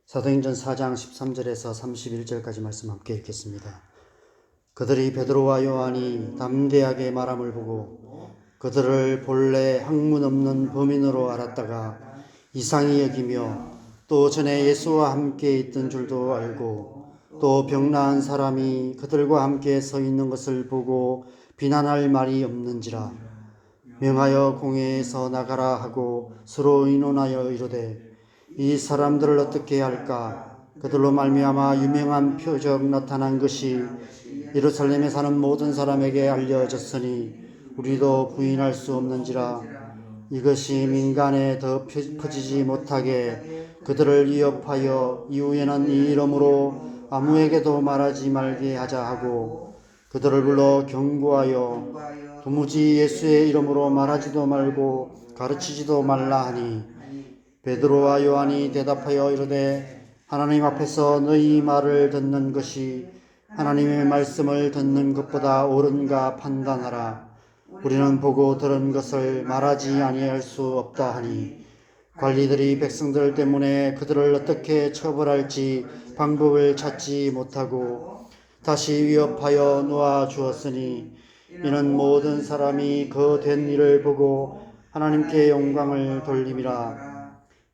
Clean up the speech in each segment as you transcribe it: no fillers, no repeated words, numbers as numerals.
사도행전 4장 13절에서 31절까지 말씀 함께 읽겠습니다. 그들이 베드로와 요한이 담대하게 말함을 보고 그들을 본래 학문 없는 범인으로 알았다가 이상히 여기며 또 전에 예수와 함께 있던 줄도 알고 또 병나은 사람이 그들과 함께 서 있는 것을 보고 비난할 말이 없는지라 명하여 공회에서 나가라 하고 서로 의논하여 이르되 이 사람들을 어떻게 할까? 그들로 말미암아 유명한 표적 나타난 것이 예루살렘에 사는 모든 사람에게 알려졌으니 우리도 부인할 수 없는지라. 이것이 민간에 더 퍼지지 못하게 그들을 위협하여 이후에는 이 이름으로 아무에게도 말하지 말게 하자 하고 그들을 불러 경고하여 도무지 예수의 이름으로 말하지도 말고 가르치지도 말라 하니 베드로와 요한이 대답하여 이르되 하나님 앞에서 너희 말을 듣는 것이 하나님의 말씀을 듣는 것보다 옳은가 판단하라. 우리는 보고 들은 것을 말하지 아니할 수 없다 하니 관리들이 백성들 때문에 그들을 어떻게 처벌할지 방법을 찾지 못하고 다시 위협하여 놓아 주었으니 이는 모든 사람이 그 된 일을 보고 하나님께 영광을 돌림이라.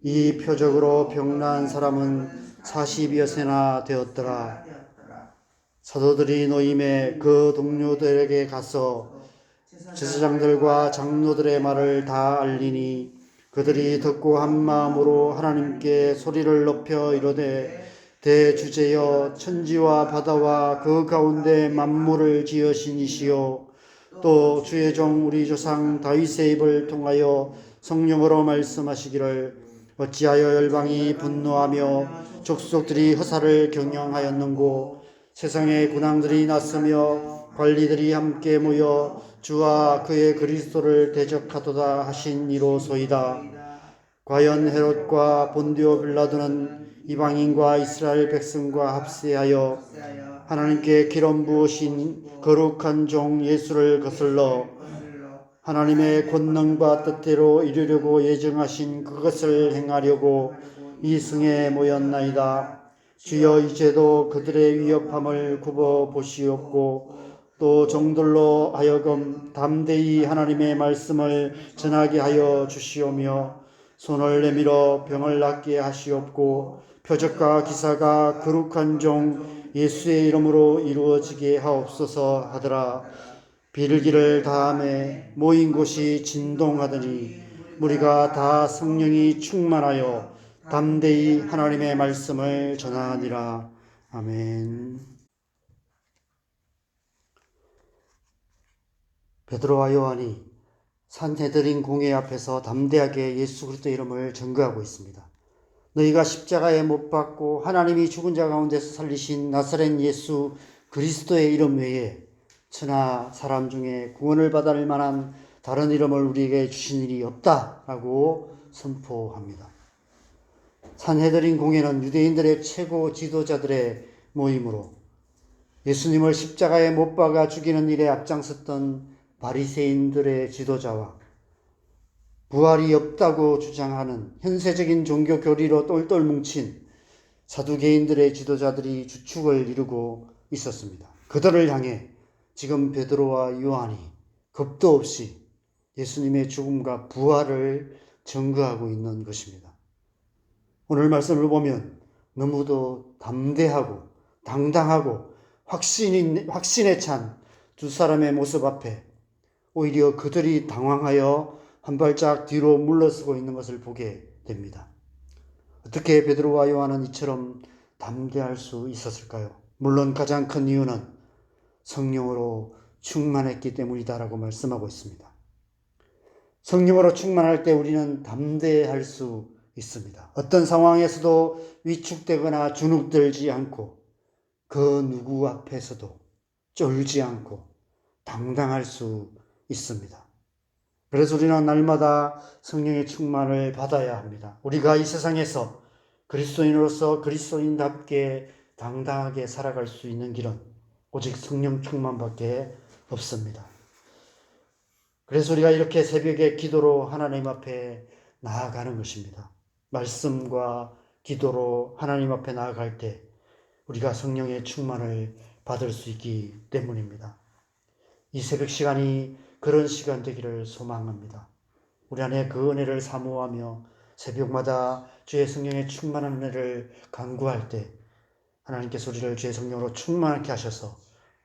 이 표적으로 병난 사람은 40여 세나 되었더라. 사도들이 노임에 그 동료들에게 가서 제사장들과 장로들의 말을 다 알리니 그들이 듣고 한 마음으로 하나님께 소리를 높여 이르되 대주제여 천지와 바다와 그 가운데 만물을 지으신 이시요 또 주의 종 우리 조상 다윗의 입을 통하여 성령으로 말씀하시기를 어찌하여 열방이 분노하며 족속들이 허사를 경영하였는고 세상의 군왕들이 났으며 관리들이 함께 모여 주와 그의 그리스도를 대적하도다 하신 이로소이다. 과연 헤롯과 본디오 빌라도는 이방인과 이스라엘 백성과 합세하여 하나님께 기름 부으신 거룩한 종 예수를 거슬러 하나님의 권능과 뜻대로 이루려고 예정하신 그것을 행하려고 이 성에 모였나이다. 주여 이제도 그들의 위협함을 굽어 보시옵고 또 종들로 하여금 담대히 하나님의 말씀을 전하게 하여 주시오며 손을 내밀어 병을 낫게 하시옵고 표적과 기사가 거룩한 종 예수의 이름으로 이루어지게 하옵소서 하더라. 빌기를 다함에 모인 곳이 진동하더니 우리가 다 성령이 충만하여 담대히 하나님의 말씀을 전하니라. 아멘. 베드로와 요한이 산헤드린 공회 앞에서 담대하게 예수 그리스도의 이름을 증거하고 있습니다. 너희가 십자가에 못 박고 하나님이 죽은 자 가운데서 살리신 나사렛 예수 그리스도의 이름 외에 천하 사람 중에 구원을 받을 만한 다른 이름을 우리에게 주신 일이 없다라고 선포합니다. 산헤드린 공회는 유대인들의 최고 지도자들의 모임으로 예수님을 십자가에 못 박아 죽이는 일에 앞장섰던 바리새인들의 지도자와 부활이 없다고 주장하는 현세적인 종교 교리로 똘똘 뭉친 사두개인들의 지도자들이 주축을 이루고 있었습니다. 그들을 향해 지금 베드로와 요한이 겁도 없이 예수님의 죽음과 부활을 증거하고 있는 것입니다. 오늘 말씀을 보면 너무도 담대하고 당당하고 확신에 찬 두 사람의 모습 앞에 오히려 그들이 당황하여 한 발짝 뒤로 물러서고 있는 것을 보게 됩니다. 어떻게 베드로와 요한은 이처럼 담대할 수 있었을까요? 물론 가장 큰 이유는 성령으로 충만했기 때문이다라고 말씀하고 있습니다. 성령으로 충만할 때 우리는 담대할 수 있습니다. 어떤 상황에서도 위축되거나 주눅들지 않고 그 누구 앞에서도 쫄지 않고 당당할 수 있습니다. 그래서 우리는 날마다 성령의 충만을 받아야 합니다. 우리가 이 세상에서 그리스도인으로서 그리스도인답게 당당하게 살아갈 수 있는 길은 오직 성령 충만밖에 없습니다. 그래서 우리가 이렇게 새벽에 기도로 하나님 앞에 나아가는 것입니다. 말씀과 기도로 하나님 앞에 나아갈 때 우리가 성령의 충만을 받을 수 있기 때문입니다. 이 새벽 시간이 그런 시간 되기를 소망합니다. 우리 안에 그 은혜를 사모하며 새벽마다 주의 성령의 충만한 은혜를 간구할 때 하나님께서 우리를 주의 성령으로 충만하게 하셔서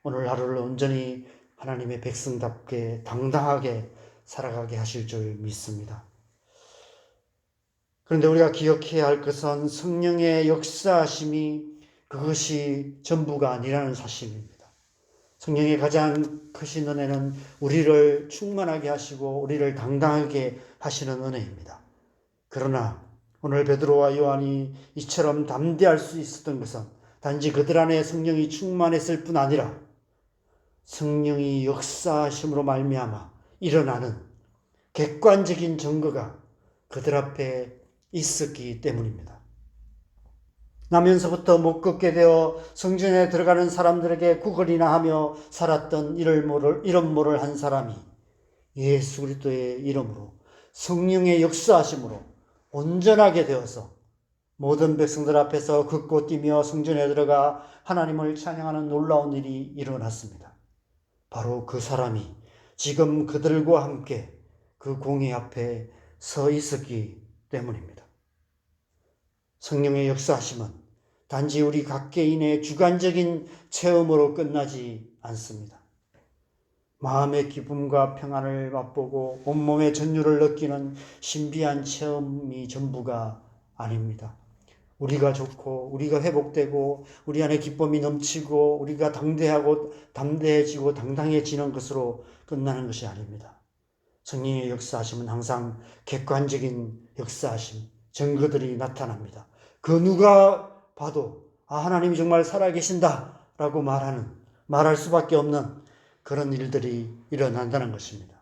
오늘 하루를 온전히 하나님의 백성답게 당당하게 살아가게 하실 줄 믿습니다. 그런데 우리가 기억해야 할 것은 성령의 역사하심이 그것이 전부가 아니라는 사실입니다. 성령의 가장 크신 은혜는 우리를 충만하게 하시고 우리를 당당하게 하시는 은혜입니다. 그러나 오늘 베드로와 요한이 이처럼 담대할 수 있었던 것은 단지 그들 안에 성령이 충만했을 뿐 아니라 성령이 역사하심으로 말미암아 일어나는 객관적인 증거가 그들 앞에 있었기 때문입니다. 나면서부터 못 걷게 되어 성전에 들어가는 사람들에게 구걸이나 하며 살았던 이런 모를 한 사람이 예수 그리스도의 이름으로 성령의 역사하심으로 온전하게 되어서 모든 백성들 앞에서 걷고 뛰며 성전에 들어가 하나님을 찬양하는 놀라운 일이 일어났습니다. 바로 그 사람이 지금 그들과 함께 그 공의 앞에 서 있었기 때문입니다. 성령의 역사하심은 단지 우리 각개인의 주관적인 체험으로 끝나지 않습니다. 마음의 기쁨과 평안을 맛보고 온몸의 전율을 느끼는 신비한 체험이 전부가 아닙니다. 우리가 좋고 우리가 회복되고 우리 안에 기쁨이 넘치고 우리가 당대하고 담대해지고 당당해지는 것으로 끝나는 것이 아닙니다. 성령의 역사하심은 항상 객관적인 역사하심, 증거들이 나타납니다. 그 누가 봐도 하나님이 정말 살아계신다 라고 말할 수밖에 없는 그런 일들이 일어난다는 것입니다.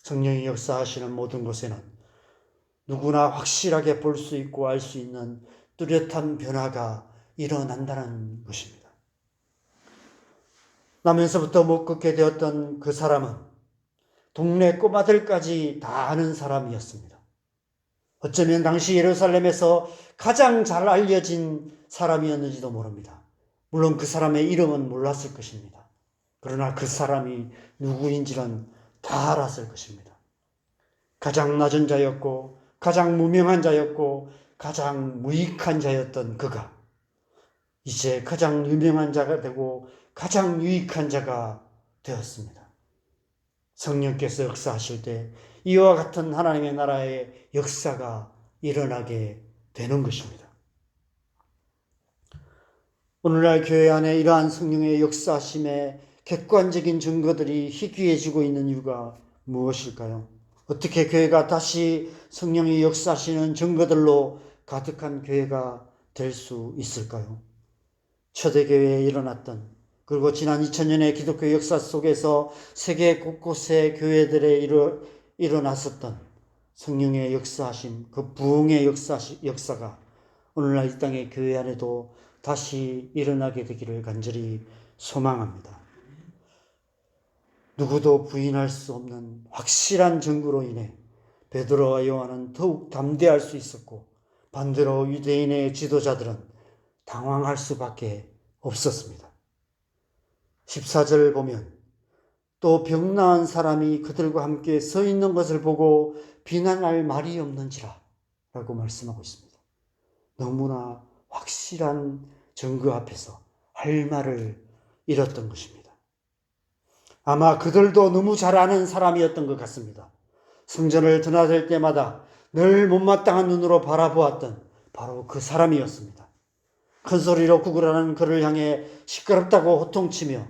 성령이 역사하시는 모든 곳에는 누구나 확실하게 볼 수 있고 알 수 있는 뚜렷한 변화가 일어난다는 것입니다. 나면서부터 못 걷게 되었던 그 사람은 동네 꼬마들까지 다 아는 사람이었습니다. 어쩌면 당시 예루살렘에서 가장 잘 알려진 사람이었는지도 모릅니다. 물론 그 사람의 이름은 몰랐을 것입니다. 그러나 그 사람이 누구인지는 다 알았을 것입니다. 가장 낮은 자였고 가장 무명한 자였고 가장 무익한 자였던 그가 이제 가장 유명한 자가 되고 가장 유익한 자가 되었습니다. 성령께서 역사하실 때 이와 같은 하나님의 나라의 역사가 일어나게 되는 것입니다. 오늘날 교회 안에 이러한 성령의 역사하심의 객관적인 증거들이 희귀해지고 있는 이유가 무엇일까요? 어떻게 교회가 다시 성령의 역사하시는 증거들로 가득한 교회가 될 수 있을까요? 초대교회에 일어났던 그리고 지난 2000년의 기독교 역사 속에서 세계 곳곳의 교회들에 일어났었던 성령의 역사하심, 그 부흥의 역사가 오늘날 이 땅의 교회 안에도 다시 일어나게 되기를 간절히 소망합니다. 누구도 부인할 수 없는 확실한 증거로 인해 베드로와 요한은 더욱 담대할 수 있었고 반대로 유대인의 지도자들은 당황할 수밖에 없었습니다. 14절 보면 또 병 나은 사람이 그들과 함께 서 있는 것을 보고 비난할 말이 없는지라 라고 말씀하고 있습니다. 너무나 확실한 증거 앞에서 할 말을 잃었던 것입니다. 아마 그들도 너무 잘 아는 사람이었던 것 같습니다. 성전을 드나들 때마다 늘 못마땅한 눈으로 바라보았던 바로 그 사람이었습니다. 큰 소리로 구걸하는 그를 향해 시끄럽다고 호통치며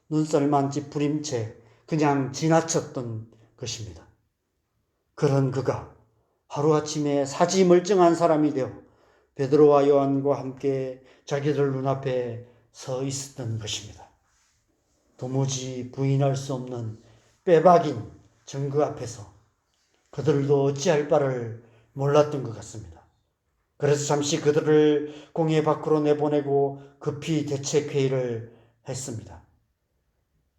눈살만 찌푸린 채 그냥 지나쳤던 것입니다. 그런 그가 하루아침에 사지멀쩡한 사람이 되어 베드로와 요한과 함께 자기들 눈앞에 서 있었던 것입니다. 도무지 부인할 수 없는 빼박인 증거 앞에서 그들도 어찌할 바를 몰랐던 것 같습니다. 그래서 잠시 그들을 공회 밖으로 내보내고 급히 대책회의를 했습니다.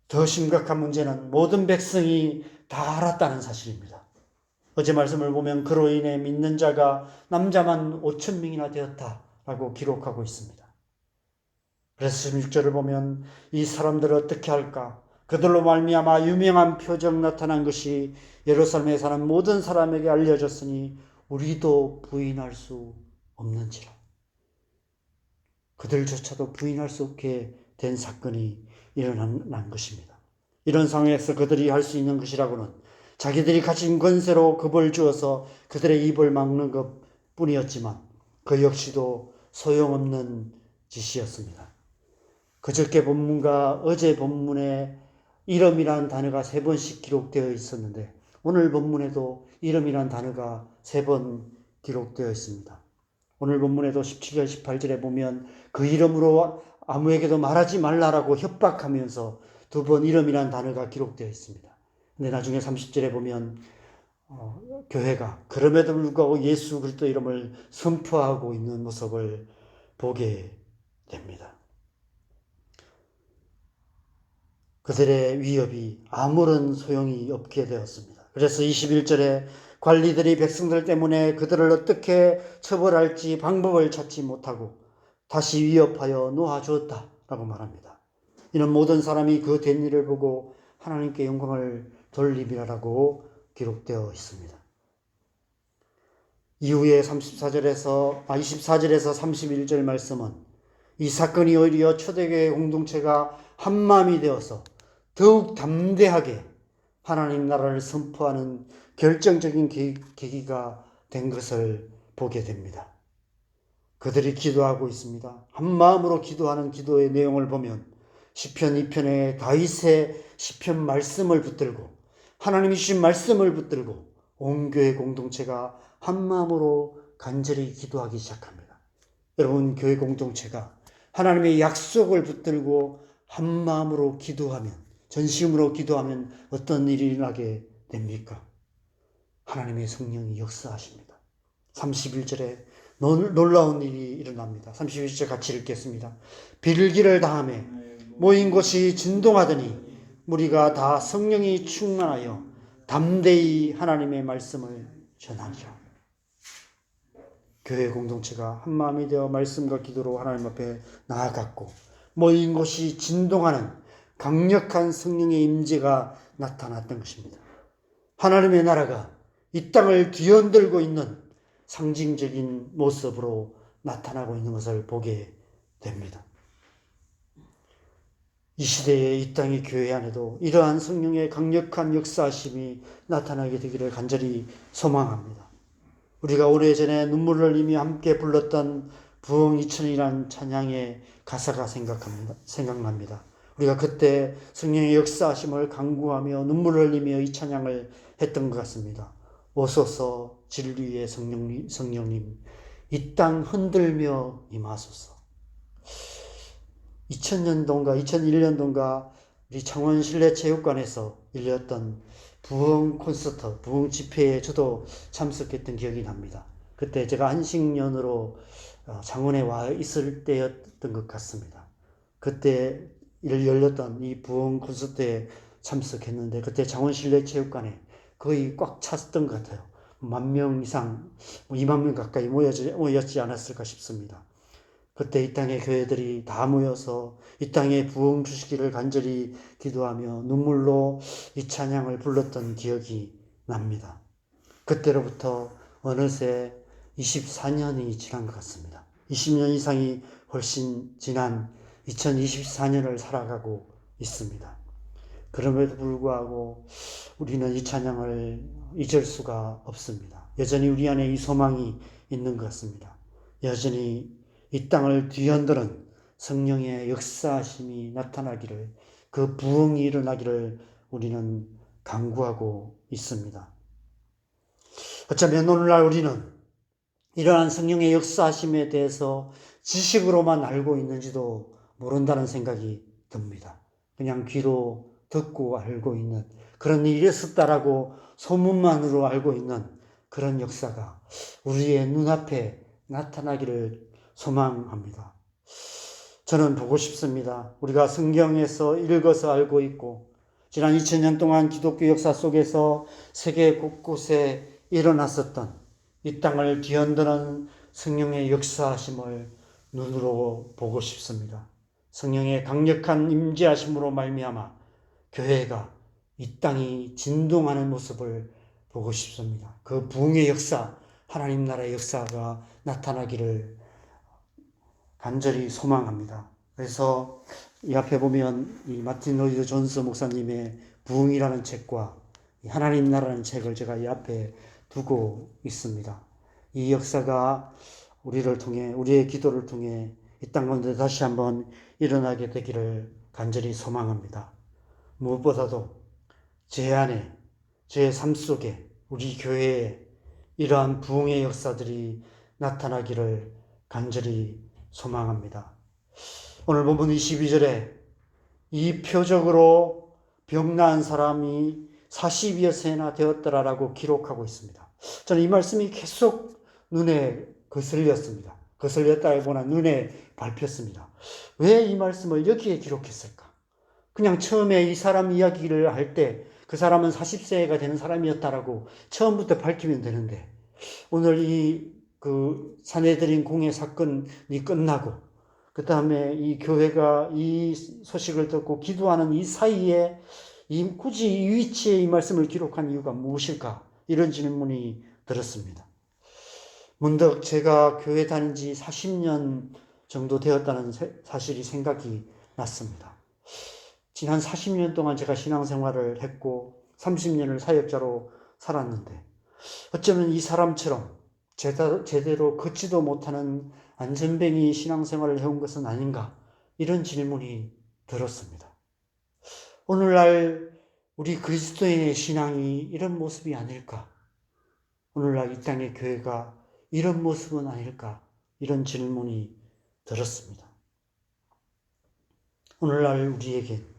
더 심각한 문제는 모든 백성이 다 알았다는 사실입니다. 어제 말씀을 보면 그로 인해 믿는 자가 남자만 5천 명이나 되었다라고 기록하고 있습니다. 그래서 16절을 보면 이 사람들을 어떻게 할까? 그들로 말미암아 유명한 표적 나타난 것이 예루살렘에 사는 모든 사람에게 알려졌으니 우리도 부인할 수 없는지라. 그들조차도 부인할 수 없게 된 사건이 일어난 것입니다. 이런 상황에서 그들이 할 수 있는 것이라고는 자기들이 가진 권세로 겁을 주어서 그들의 입을 막는 것 뿐이었지만 그 역시도 소용없는 짓이었습니다. 그저께 본문과 어제 본문에 이름이라는 단어가 3번씩 기록되어 있었는데 오늘 본문에도 이름이라는 단어가 3번 기록되어 있습니다. 오늘 본문에도 17절 18절에 보면 그 이름으로 아무에게도 말하지 말라라고 협박하면서 2번 이름이라는 단어가 기록되어 있습니다. 근데 나중에 30절에 보면 교회가 그럼에도 불구하고 예수 그리스도 이름을 선포하고 있는 모습을 보게 됩니다. 그들의 위협이 아무런 소용이 없게 되었습니다. 그래서 21절에 관리들이 백성들 때문에 그들을 어떻게 처벌할지 방법을 찾지 못하고 다시 위협하여 놓아주었다라고 말합니다. 이는 모든 사람이 그 된 일을 보고 하나님께 영광을 돌림이라고 기록되어 있습니다. 이후에 24절에서 31절 말씀은 이 사건이 오히려 초대교회 공동체가 한마음이 되어서 더욱 담대하게 하나님 나라를 선포하는 결정적인 계기가 된 것을 보게 됩니다. 그들이 기도하고 있습니다. 한마음으로 기도하는 기도의 내용을 보면 시편 2편에 다윗의 시편 말씀을 붙들고 하나님이 주신 말씀을 붙들고 온 교회 공동체가 한마음으로 간절히 기도하기 시작합니다. 여러분, 교회 공동체가 하나님의 약속을 붙들고 한마음으로 기도하면, 전심으로 기도하면 어떤 일이 일어나게 됩니까? 하나님의 성령이 역사하십니다. 31절에 놀라운 일이 일어납니다. 31절 같이 읽겠습니다. 빌기를 다하매 모인 곳이 진동하더니 무리가 다 성령이 충만하여 담대히 하나님의 말씀을 전하니라. 교회 공동체가 한마음이 되어 말씀과 기도로 하나님 앞에 나아갔고 모인 곳이 진동하는 강력한 성령의 임재가 나타났던 것입니다. 하나님의 나라가 이 땅을 뒤흔들고 있는 상징적인 모습으로 나타나고 있는 것을 보게 됩니다. 이 시대의 이 땅의 교회 안에도 이러한 성령의 강력한 역사하심이 나타나게 되기를 간절히 소망합니다. 우리가 오래전에 눈물을 흘리며 함께 불렀던 부흥 이천이라는 찬양의 가사가 생각납니다. 우리가 그때 성령의 역사하심을 간구하며 눈물을 흘리며 이 찬양을 했던 것 같습니다. 오소서 진리의 성령님 이 땅 흔들며 임하소서. 2000년도인가 2001년도인가 우리 창원 실내체육관에서 열렸던 부흥 콘서트, 부흥 집회에 저도 참석했던 기억이 납니다. 그때 제가 안식년으로 창원에 와 있을 때였던 것 같습니다. 그때 열렸던 이 부흥 콘서트에 참석했는데 그때 창원 실내체육관에 거의 꽉 찼던 것 같아요. 10,000명 이상, 20,000명 가까이 모였지 않았을까 싶습니다. 그때 이 땅의 교회들이 다 모여서 이 땅에 부흥 주시기를 간절히 기도하며 눈물로 이 찬양을 불렀던 기억이 납니다. 그때로부터 어느새 24년이 지난 것 같습니다. 20년 이상이 훨씬 지난 2024년을 살아가고 있습니다. 그럼에도 불구하고 우리는 이 찬양을 잊을 수가 없습니다. 여전히 우리 안에 이 소망이 있는 것 같습니다. 여전히 이 땅을 뒤흔드는 성령의 역사하심이 나타나기를, 그 부흥이 일어나기를 우리는 간구하고 있습니다. 어쩌면 오늘날 우리는 이러한 성령의 역사하심에 대해서 지식으로만 알고 있는지도 모른다는 생각이 듭니다. 그냥 귀로 듣고 알고 있는, 그런 일이 있었다라고 소문만으로 알고 있는 그런 역사가 우리의 눈앞에 나타나기를 소망합니다. 저는 보고 싶습니다. 우리가 성경에서 읽어서 알고 있고 지난 2000년 동안 기독교 역사 속에서 세계 곳곳에 일어났었던 이 땅을 뒤흔드는 성령의 역사하심을 눈으로 보고 싶습니다. 성령의 강력한 임재하심으로 말미암아 교회가 이 땅이 진동하는 모습을 보고 싶습니다. 그 부흥의 역사, 하나님 나라의 역사가 나타나기를 간절히 소망합니다. 그래서 이 앞에 보면 이 마틴 로이드 존스 목사님의 부흥이라는 책과 하나님 나라는 책을 제가 이 앞에 두고 있습니다. 이 역사가 우리를 통해, 우리의 기도를 통해 이 땅 가운데 다시 한번 일어나게 되기를 간절히 소망합니다. 무엇보다도 제 안에, 제 삶 속에, 우리 교회에 이러한 부흥의 역사들이 나타나기를 간절히 소망합니다. 오늘 본문 22절에 이 표적으로 병나은 사람이 40여 세나 되었더라라고 기록하고 있습니다. 저는 이 말씀이 계속 눈에 거슬렸습니다. 거슬렸다기보다 눈에 밟혔습니다. 왜 이 말씀을 여기에 기록했을까? 그냥 처음에 이 사람 이야기를 할 때 그 사람은 40세가 되는 사람이었다라고 처음부터 밝히면 되는데, 오늘 그 사내들인 공회 사건이 끝나고 그 다음에 이 교회가 이 소식을 듣고 기도하는 이 사이에 굳이 이 위치에 이 말씀을 기록한 이유가 무엇일까? 이런 질문이 들었습니다. 문득 제가 교회 다닌 지 40년 정도 되었다는 사실이 생각이 났습니다. 지난 40년 동안 제가 신앙생활을 했고 30년을 사역자로 살았는데 어쩌면 이 사람처럼 제대로 걷지도 못하는 안전뱅이 신앙생활을 해온 것은 아닌가, 이런 질문이 들었습니다. 오늘날 우리 그리스도인의 신앙이 이런 모습이 아닐까? 오늘날 이 땅의 교회가 이런 모습은 아닐까? 이런 질문이 들었습니다. 오늘날 우리에겐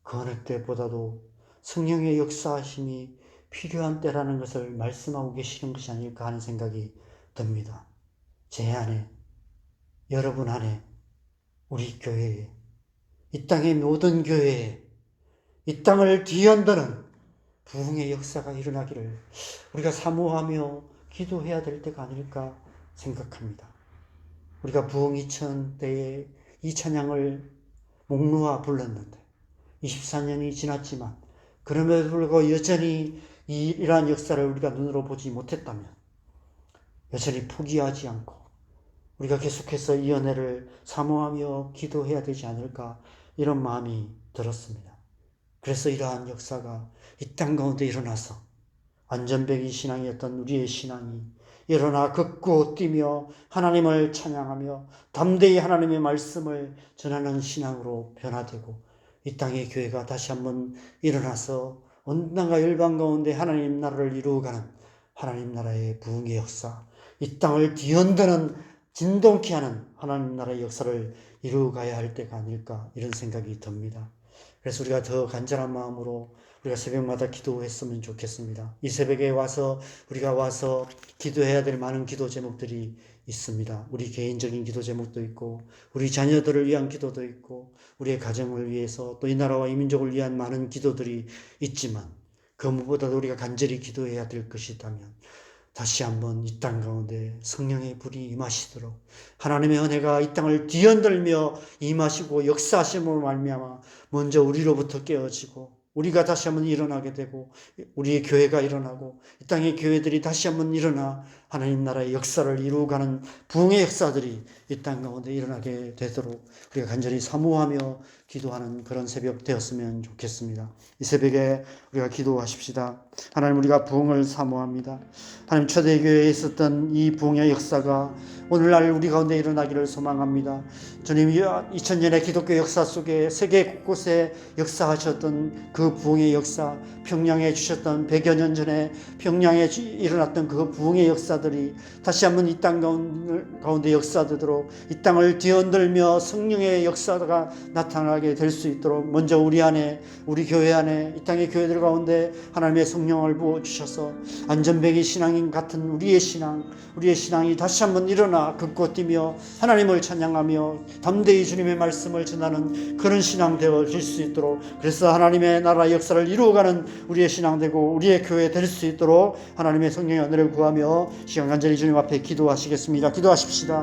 그 어느 때보다도 성령의 역사하심이 필요한 때라는 것을 말씀하고 계시는 것이 아닐까 하는 생각이 듭니다. 제 안에, 여러분 안에, 우리 교회에, 이 땅의 모든 교회에 이 땅을 뒤흔드는 부흥의 역사가 일어나기를 우리가 사모하며 기도해야 될 때가 아닐까 생각합니다. 우리가 부흥 2000 때에 이 찬양을 목 놓아 불렀는데 24년이 지났지만 그럼에도 불구하고 여전히 이러한 역사를 우리가 눈으로 보지 못했다면 여전히 포기하지 않고 우리가 계속해서 이 은혜를 사모하며 기도해야 되지 않을까, 이런 마음이 들었습니다. 그래서 이러한 역사가 이 땅 가운데 일어나서 안전뱅이 신앙이었던 우리의 신앙이 일어나 걷고 뛰며 하나님을 찬양하며 담대히 하나님의 말씀을 전하는 신앙으로 변화되고 이 땅의 교회가 다시 한번 일어나서 온 땅과 열방 가운데 하나님 나라를 이루어가는 하나님 나라의 부흥의 역사, 이 땅을 뒤흔드는 진동케 하는 하나님 나라의 역사를 이루어가야 할 때가 아닐까, 이런 생각이 듭니다. 그래서 우리가 더 간절한 마음으로 우리가 새벽마다 기도했으면 좋겠습니다. 이 새벽에 우리가 와서 기도해야 될 많은 기도 제목들이 있습니다. 우리 개인적인 기도 제목도 있고 우리 자녀들을 위한 기도도 있고 우리의 가정을 위해서 또 이 나라와 이 민족을 위한 많은 기도들이 있지만 그 무엇보다도 우리가 간절히 기도해야 될 것이 있다면 다시 한번 이 땅 가운데 성령의 불이 임하시도록 하나님의 은혜가 이 땅을 뒤흔들며 임하시고 역사하심으로 말미암아 먼저 우리로부터 깨어지고 우리가 다시 한번 일어나게 되고 우리의 교회가 일어나고 이 땅의 교회들이 다시 한번 일어나 하나님 나라의 역사를 이루어가는 부흥의 역사들이 이 땅 가운데 일어나게 되도록 우리가 간절히 사모하며 기도하는 그런 새벽 되었으면 좋겠습니다. 이 새벽에 우리가 기도하십시다. 하나님, 우리가 부흥을 사모합니다. 하나님, 초대교회에 있었던 이 부흥의 역사가 오늘날 우리 가운데 일어나기를 소망합니다. 주님, 2000년의 기독교 역사 속에 세계 곳곳에 역사하셨던 그 부흥의 역사, 평양에 주셨던 100여 년 전에 평양에 일어났던 그 부흥의 역사 역사들이 다시 한번 이 땅 가운데 역사되도록, 이 땅을 뒤흔들며 성령의 역사가 나타나게 될 수 있도록 먼저 우리 안에, 우리 교회 안에, 이 땅의 교회들 가운데 하나님의 성령을 부어주셔서 안전뱅이 신앙인 같은 우리의 신앙이 다시 한번 일어나 긋고 뛰며 하나님을 찬양하며 담대히 주님의 말씀을 전하는 그런 신앙 되어질 수 있도록, 그래서 하나님의 나라 역사를 이루어가는 우리의 신앙 되고 우리의 교회 될 수 있도록 하나님의 성령의 은혜를 구하며 시간 간절히 주님 앞에 기도하시겠습니다. 기도하십시다.